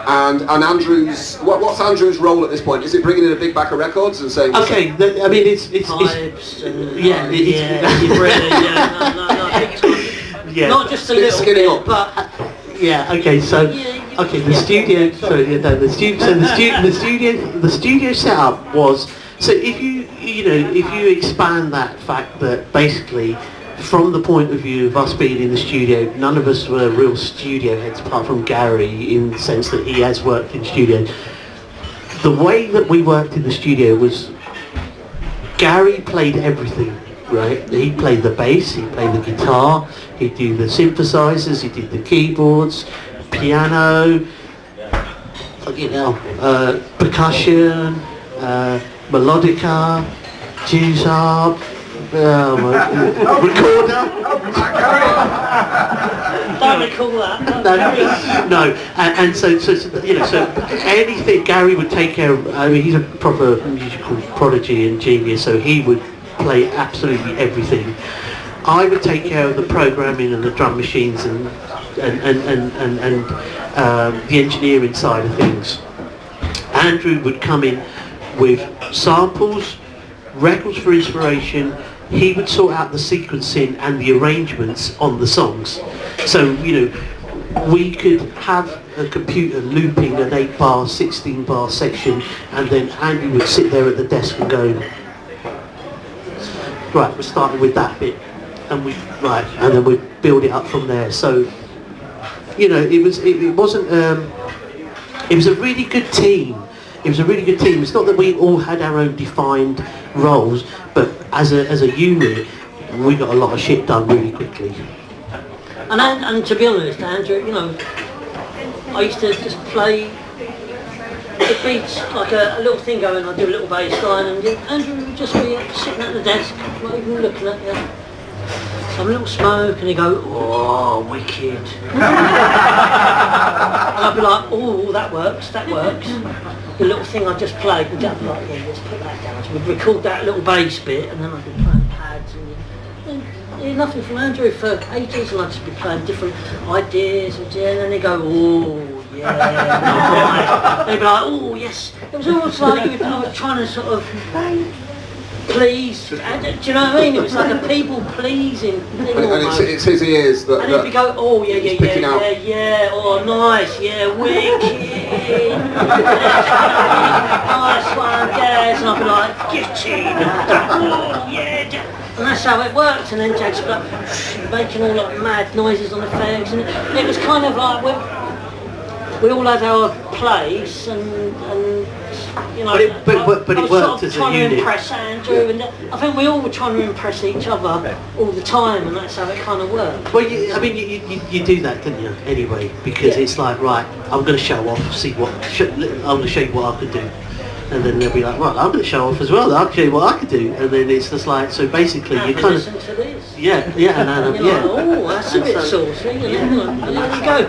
and Andrew's what's Andrew's role at this point? Is it bringing in a big back of records and saying? Okay, I mean it's not just a little skinning bit, up. but okay, so. Okay, the studio setup was, so if you expand that fact that basically from the point of view of us being in the studio, none of us were real studio heads apart from Gary, in the sense that he has worked in studio. The way that we worked in the studio was Gary played everything, right? He played the bass, he played the guitar, he'd do the synthesizers, he did the keyboards, piano, percussion, melodica, juice harp, recorder. Don't recall that. No. And so anything Gary would take care of. I mean, he's a proper musical prodigy and genius, so he would play absolutely everything. I would take care of the programming and the drum machines and the engineering side of things. Andrew would come in with samples, records for inspiration. He would sort out the sequencing and the arrangements on the songs. So, we could have a computer looping an 8-bar, 16-bar section, and then Andrew would sit there at the desk and go, right, we're starting with that bit. And then we build it up from there. So, it was a really good team. It was a really good team. It's not that we all had our own defined roles, but as a unit, we got a lot of shit done really quickly. And to be honest, Andrew, I used to just play the beats, like a little thing going. I'd do a little bass line, and Andrew would just be sitting at the desk, not even looking at you. Some little smoke, and he'd go, oh, wicked. And I'd be like, oh, that works. The little thing I just played, and I'd be like, yeah, let's put that down. So we'd record that little bass bit, and then I'd be playing pads, and nothing from Andrew for ages, and I'd just be playing different ideas, and then they'd go, oh, yeah, right. They'd be like, oh, yes. It was almost like I was trying to sort of please, do you know what I mean? It was like a people pleasing thing. And it's his ears that. And he'd be go, oh yeah, oh nice, yeah, wicked, nice one, Jagz, and I'd be like, get in, oh yeah, and that's how it worked. And then Jagz would be like making all like mad noises on the fags, and it was kind of like we all had our place, and you know, But it I was worked sort of as a trying to unit. impress Andrew, and I think we all were trying to impress each other all the time, and that's how it kind of worked. Well, you do that, don't you? Anyway, because it's like, right, I'm going to show off, I'm going to show you what I can do. And then they'll be like, well, I'm going to show off as well. I'll show you what I can do. And then it's just like, so basically you kind of... Listen to this. Yeah, and You're like, oh, that's a bit saucy. And then there you go.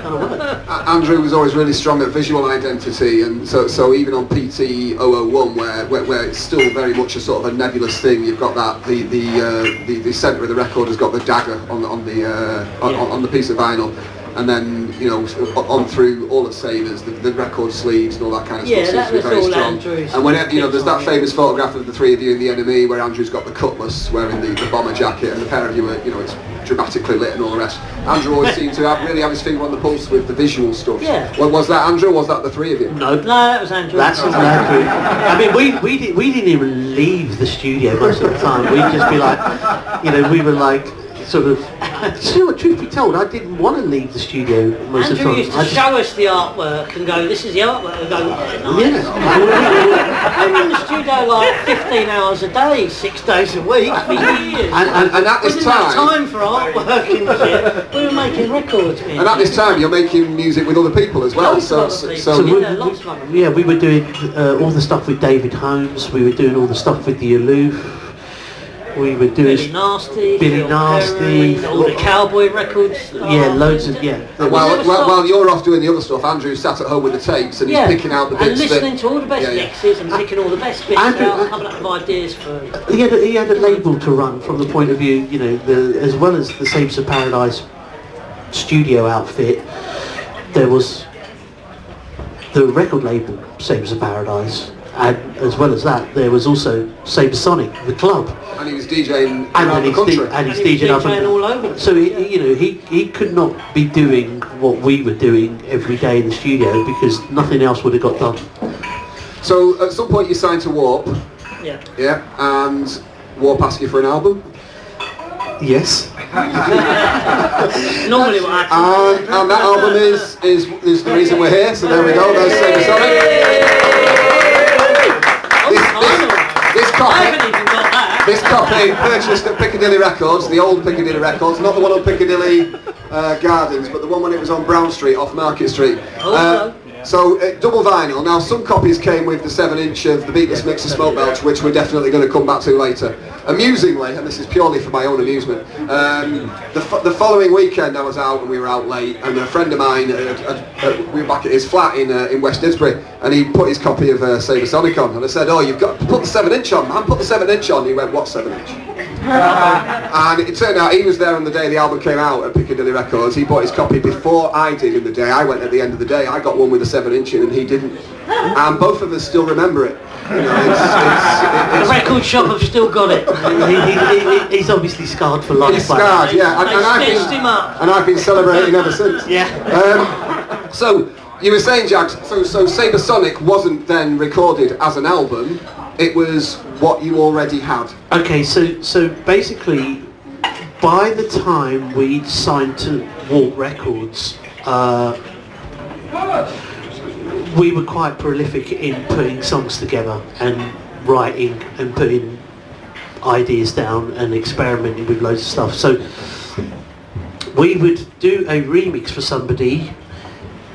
Andrew was always really strong at visual identity, and so even on PT 001, where it's still very much a sort of a nebulous thing, you've got that the centre of the record has got the dagger on the piece of vinyl. And then, you know, on through all of Sabres, the record sleeves and all that kind of stuff seems to be very strong. Andrew's and whenever, you know, there's that famous photograph of the three of you in the enemy where Andrew's got the cutlass wearing the bomber jacket, and the pair of you are, you know, it's dramatically lit and all the rest. Andrew always seemed to really have his finger on the pulse with the visual stuff. Yeah. Well, was that Andrew, or was that the three of you? No, that was Andrew. That's Andrew. I mean, we didn't even leave the studio most of the time. We'd just be like, you know, we were like, sort of, still, truth be told, I didn't want to leave the studio most of the Andrew time. used to show us the artwork and go, this is the artwork, and go, oh, nice. Yeah. We were in the studio like 15 hours a day, 6 days a week for years. And at this we didn't have time, time for artwork and shit. We were making records. and at this time, you're making music with other people as well. Lots of other people. So we were doing all the stuff with David Holmes. We were doing all the stuff with the Aloof. We were doing Billy Nasty, Billy Phil Nasty, Perry, all the cowboy records. loads of And while you're off doing the other stuff, Andrew's sat at home with the tapes and he's picking out the bits and listening to all the best mixes and picking all the best bits Andrew, out, coming up with ideas for. He had a label to run from the point of view, you know, as well as the Sabres of Paradise studio outfit. There was the record label Sabres of Paradise, and as well as that, there was also Sabresonic, the club. And he was DJing around the country. And he's DJing up and all over. So he could not be doing what we were doing every day in the studio because nothing else would have got done. So at some point you signed to Warp. Yeah. Yeah, and Warp asked you for an album. Yes. Normally what happens. And that album is the reason we're here. So there we go. There's Sabresonic. This copy purchased at Piccadilly Records, the old Piccadilly Records, not the one on Piccadilly Gardens, but the one when it was on Brown Street off Market Street. So double vinyl. Now some copies came with the 7-inch of the Beatless Mixer Smoke Belch, which we're definitely going to come back to later. Amusingly, and this is purely for my own amusement, the following weekend I was out and we were out late, and a friend of mine, we were back at his flat in West Didsbury, and he put his copy of Sabresonic on, and I said, oh, you've got to put the 7-inch on, man, put the 7-inch on. He went, what 7-inch? And it turned out he was there on the day the album came out at Piccadilly Records. He bought his copy before I did in the day. I went at the end of the day. I got one with a 7-inch in and he didn't. And both of us still remember it. You know, the record shop have still got it. He's obviously scarred for life. He's scarred, yeah. And I've been celebrating ever since. Yeah. So you were saying, Jagz, so Sabresonic wasn't then recorded as an album. It was what you already had. Okay, so basically, by the time we signed to Warp Records, we were quite prolific in putting songs together and writing and putting ideas down and experimenting with loads of stuff. So we would do a remix for somebody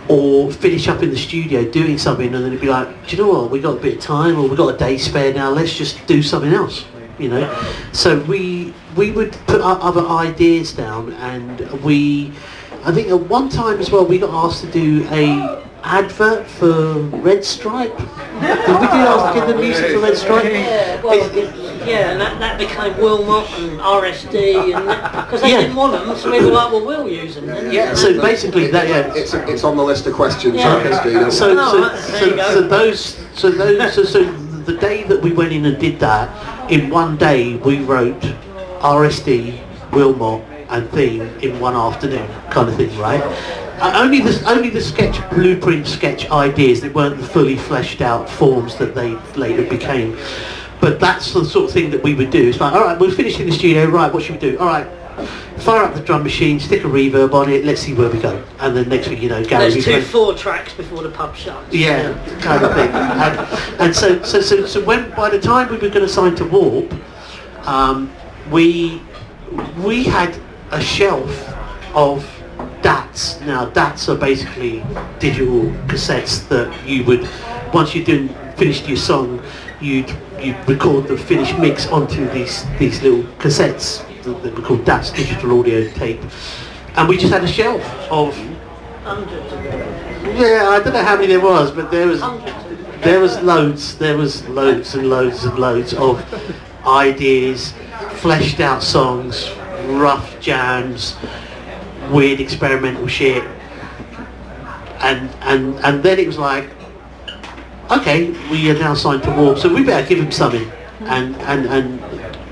or finish up in the studio doing something, and then it'd be like, do you know what, we got a bit of time, or we got a day spare now, let's just do something else, you know. So we would put our other ideas down, and I think at one time as well we got asked to do a advert for Red Stripe. Did we do the music for Red Stripe? Yeah, well, and that became Wilmot and RSD, and because they didn't want them, so we were like, well, we'll use them then. Yeah, so basically that, it's on the list of questions. Yeah. So the day that we went in and did that, in one day we wrote RSD, Wilmot and Theme in one afternoon, kind of thing, right? Only the sketch blueprint sketch ideas, they weren't the fully fleshed out forms that they later became. But that's the sort of thing that we would do. It's like, all right, we'll finish in the studio, right, what should we do? All right, fire up the drum machine, stick a reverb on it, let's see where we go. And then next thing you know, Gary... There's 2-4 tracks before the pub shuts. Yeah, kind of thing. And so when, by the time we were going to sign to Warp, we had a shelf of DATs. Now, DATs are basically digital cassettes that you would, once you'd finished your song, you'd record the finished mix onto these little cassettes that were called DATs, digital audio tape. And we just had a shelf of... Hundreds. Yeah, I don't know how many there was, but there was loads and loads of ideas, fleshed out songs, rough jams, weird experimental shit, and then it was like, okay, we are now signed to Warp, so we better give him something, and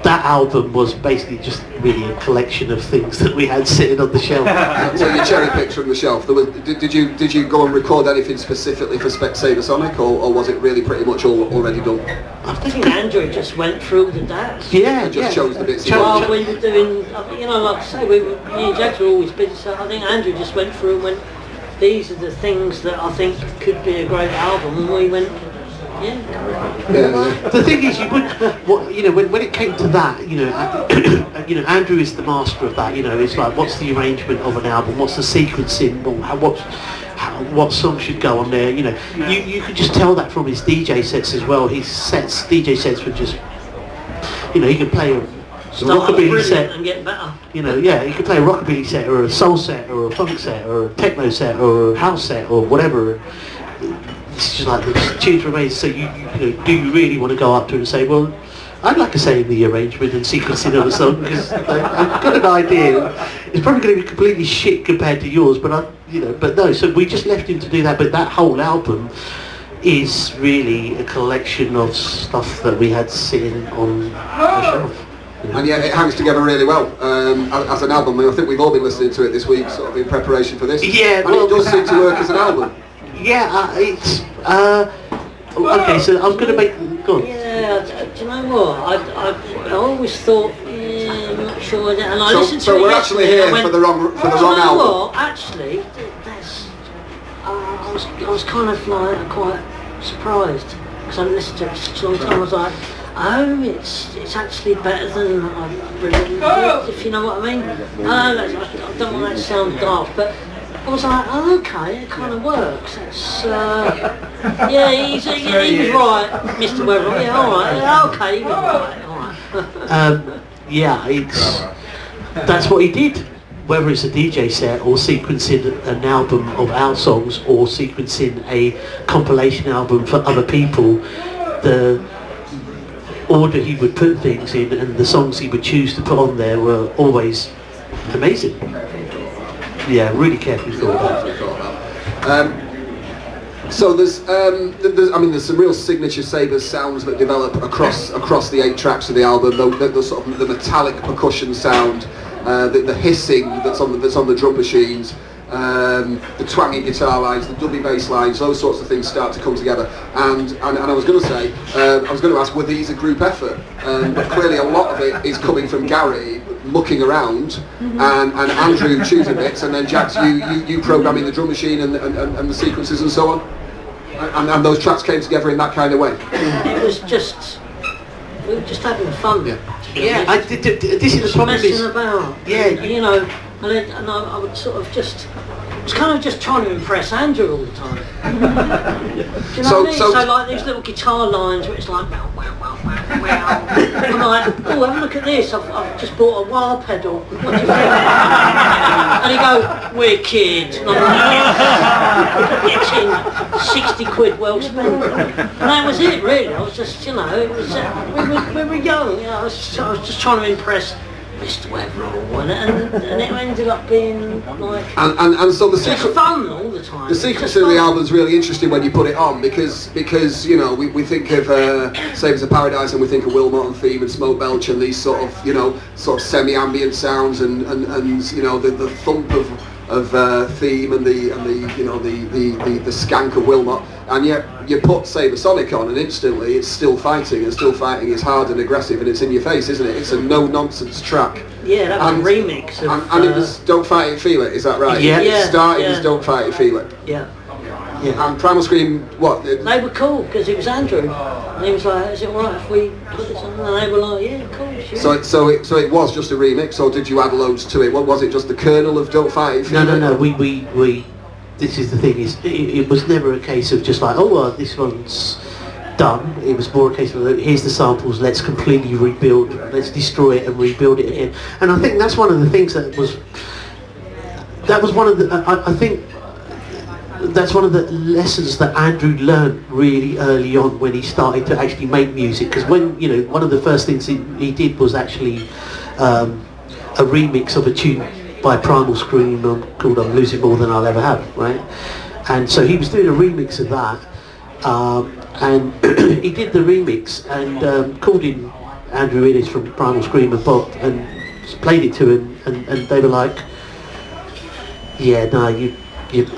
that album was basically just really a collection of things that we had sitting on the shelf. So you cherry picked from the shelf. Did you go and record anything specifically for Sabresonic, or was it really pretty much already done? I think Andrew just went through the DATs. And just chose the bits. While we were doing, like I say, me and Jagz were always busy, so I think Andrew just went through and went, these are the things that I think could be a great album, and we went, The thing is, when it came to that, Andrew is the master of that. It's like, what's the arrangement of an album? What's the sequencing? What songs should go on there? You could just tell that from his DJ sets as well. His DJ sets were just, he could play a rockabilly set and get better. He could play a rockabilly set, or a soul set, or a funk set, or a techno set, or a house set, or whatever. It's just like the tunes were amazing. So do you really want to go up to him and say, well, I'd like to say in the arrangement and sequencing of a song, because I've got an idea. It's probably going to be completely shit compared to yours, but but no. So we just left him to do that. But that whole album is really a collection of stuff that we had sitting on the shelf. And yet it hangs together really well as an album. I think we've all been listening to it this week, sort of in preparation for this. Yeah, and it does seem to work as an album. Yeah, it's okay. So I was going to make. Go on. Yeah, do you know what? I always thought, I'm not sure. And I listened to so it we're actually here for the wrong album. What? Actually, I was kind of like quite surprised because I listened to it for such a long time. I was like, oh, it's actually better than I remembered, if you know what I mean. I don't want that to sound daft, but I was like, oh, okay, it kind of works. It's, he was right, Mr. Weatherall. Yeah, all right. Okay, he was right. All right. That's what he did. Whether it's a DJ set or sequencing an album of our songs or sequencing a compilation album for other people, the order he would put things in and the songs he would choose to put on there were always amazing. Yeah, really carefully thought about. So there's some real signature Sabres sounds that develop across the 8 tracks of the album. The sort of the metallic percussion sound, the hissing that's on the drum machines, the twangy guitar lines, the dubby bass lines, those sorts of things start to come together. And I was going to ask, were these a group effort? But clearly a lot of it is coming from Gary looking around, and Andrew choosing bits, and then Jagz, you programming the drum machine and the sequences and so on. And those tracks came together in that kind of way. It was just, we were just having fun. Yeah, this is the problem. Messing about. Yeah, and I would sort of just, I was kind of just trying to impress Andrew all the time. Do you know what I mean? So like these little guitar lines where it's like, wow, wow, wow, wow, wow. I'm like, oh, have a look at this. I've just bought a wah pedal. What do you think? And he goes, wicked. And I'm like, getting 60 quid well spent. And that was it, really. I was just, it was, we were young. I was just trying to impress Mr. Weatherall, and it ended up being like and so the just fun all the time. The sequence of the album is really interesting when you put it on because we think of Sabres of Paradise and we think of Wilmot and Theme and Smoke Belch and these sort of semi-ambient sounds and the thump of Theme and the skank of Wilmot, and yet you put Sabresonic on and instantly it's still fighting, and still fighting is hard and aggressive and it's in your face, isn't it? It's a no-nonsense track. Yeah, that was a remix of... And it was Don't Fight It, Feel It, is that right? Yeah. It started as Don't Fight It, Feel It. Yeah. Yeah. And Primal Scream, what? They were cool, because it was Andrew. And he was like, is it alright if we put this on? And they were like, yeah, cool, sure. So it was just a remix, or did you add loads to it? What was it, just the kernel of Don't Fight It, Feel It? No, we this is the thing, it was never a case of just like, oh, well, this one's done. It was more a case of, here's the samples, let's completely rebuild, let's destroy it and rebuild it again. And I think that's one of the things that was one of the, I think that's one of the lessons that Andrew learned really early on when he started to actually make music, because when, you know, one of the first things he did was actually a remix of a tune by Primal Scream called I'm Losing More Than I'll Ever Have, right? And so he was doing a remix of that, and he did the remix and called in Andrew Innes from Primal Scream and Bot and played it to him, and they were like, yeah, no, you've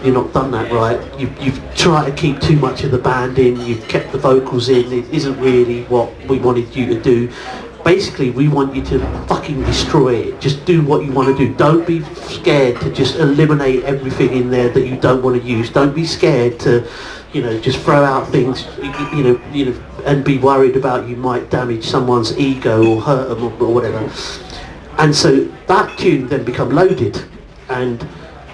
not done that right. You've tried to keep too much of the band in, you've kept the vocals in, it isn't really what we wanted you to do. Basically, we want you to fucking destroy it. Just do what you want to do. Don't be scared to just eliminate everything in there that you don't want to use. Don't be scared to, you know, just throw out things, you know, and be worried about you might damage someone's ego or hurt them or whatever. And so that tune then became Loaded, and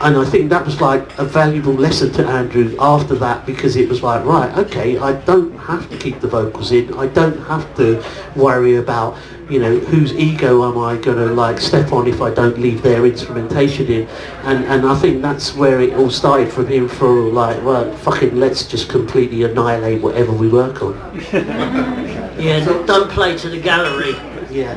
I think that was like a valuable lesson to Andrew after that, because it was like, right, okay, I don't have to keep the vocals in, I don't have to worry about, you know, whose ego am I going to like step on if I don't leave their instrumentation in, and I think that's where it all started from him, for like, well, fucking let's just completely annihilate whatever we work on. Yeah, don't play to the gallery,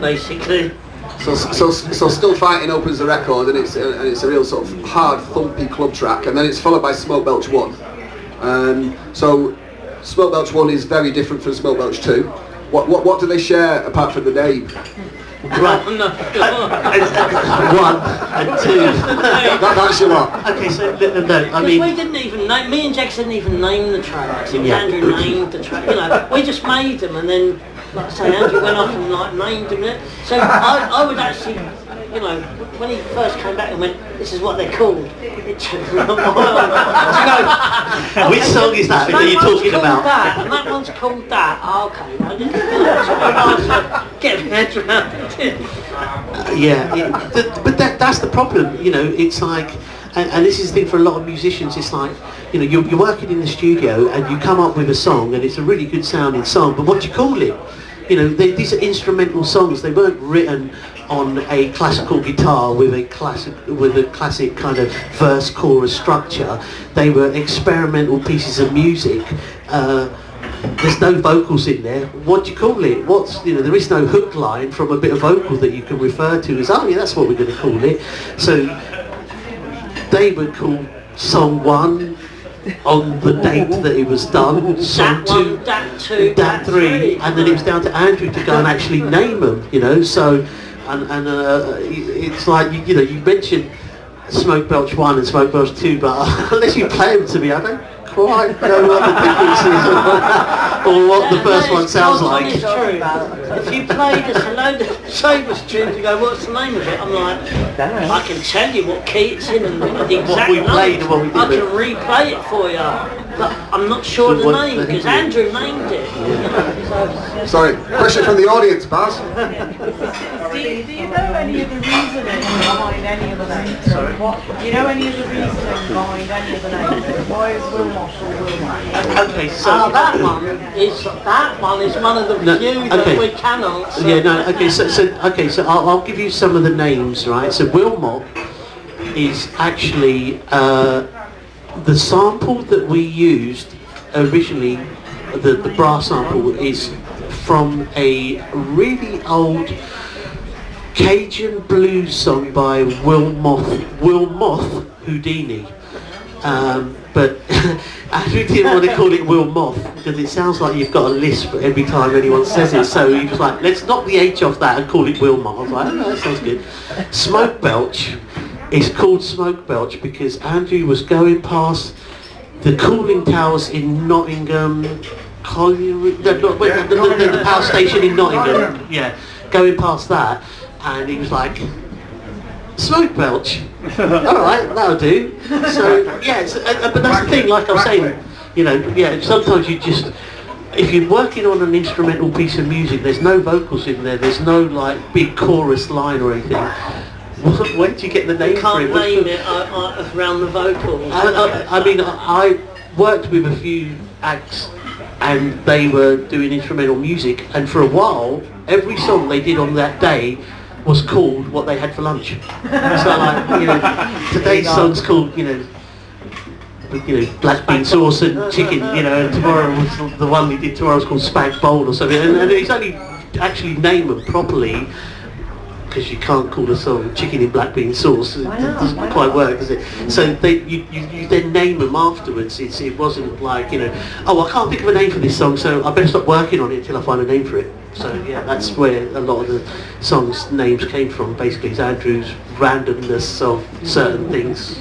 basically. So Still Fighting opens the record, and it's a real sort of hard, thumpy club track, and then it's followed by Smoke Belch 1. So Smoke Belch 1 is very different from Smoke Belch 2. What do they share apart from the name? Right. 1 and 2. That's your lot. Okay, so no, I mean, we didn't even name, me and Jagz didn't even name the tracks. It was Andrew named the track. You know, we just made them, and then, like I say, Andrew went off and like named them. So I would actually, you know, when he first came back and went, this is what they're called. It took me a while. Which song is that you're talking about? That, and that one's called that. Oh, okay, I didn't get my head around it. But that's the problem, you know, it's like, and this is the thing for a lot of musicians, it's like, you know, you're working in the studio and you come up with a song and it's a really good sounding song, but what do you call it? You know, these are instrumental songs, they weren't written on a classical guitar with a classic kind of verse chorus structure. They were experimental pieces of music. There's no vocals in there. What do you call it? There is no hook line from a bit of vocal that you can refer to as, oh yeah, that's what we're going to call it. So they would call song 1 on the date that it was done, song 2, that 2, that 3, and then it was down to Andrew to go and actually name them, you know. So and it's like, you know, you mentioned Smoke Belch 1 and Smoke Belch 2, but unless you play them to me, I don't quite know what the difference is or what the first one sounds like. It's true. If you played us a load of Sabres tunes and go, what's the name of it? I'm like, I can tell you what key it's in and the exact what we played and what we did. I can replay it for you. But I'm not sure the name, because Andrew named it. Yeah. Sorry, question from the audience, Baz. Do you know any of the reasoning behind any of the names? Sorry? Do you know any of the reasoning behind any of the names? Why is Wilmot or Wilmot? Okay, so that one is one of the few that we can answer. Yeah, no, okay, so I'll give you some of the names, right? So Wilmot is actually the sample that we used originally, the brass sample, is from a really old Cajun blues song by Will Moth Houdini. But Andrew didn't want to call it Will Moth because it sounds like you've got a lisp every time anyone says it, so he was like, let's knock the H off that and call it Will Moth. I was like, oh, that sounds good. Smoke Belch is called Smoke Belch because Andrew was going past the cooling towers in Nottingham, the power station in Nottingham, going past that, and he was like, Smoke belch. All right, that'll do. So yeah, but that's the thing. Like I was saying, you know, yeah. Sometimes you just, if you're working on an instrumental piece of music, there's no vocals in there. There's no like big chorus line or anything. When do you get the name for it? Can't name it around the vocals. I mean, I worked with a few acts, and they were doing instrumental music, and for a while, every song they did on that day was called what they had for lunch. So like, you know, today's song's called, you know, black bean sauce and chicken, you know, and tomorrow was the one we did tomorrow was called spag bowl or something, and it's only actually name them properly, because you can't call a song chicken in black bean sauce. It doesn't quite work, does it? So you then name them afterwards. It wasn't like, you know, oh, I can't think of a name for this song, so I better stop working on it until I find a name for it. So yeah, that's where a lot of the songs' names came from. Basically, it's Andrew's randomness of certain things.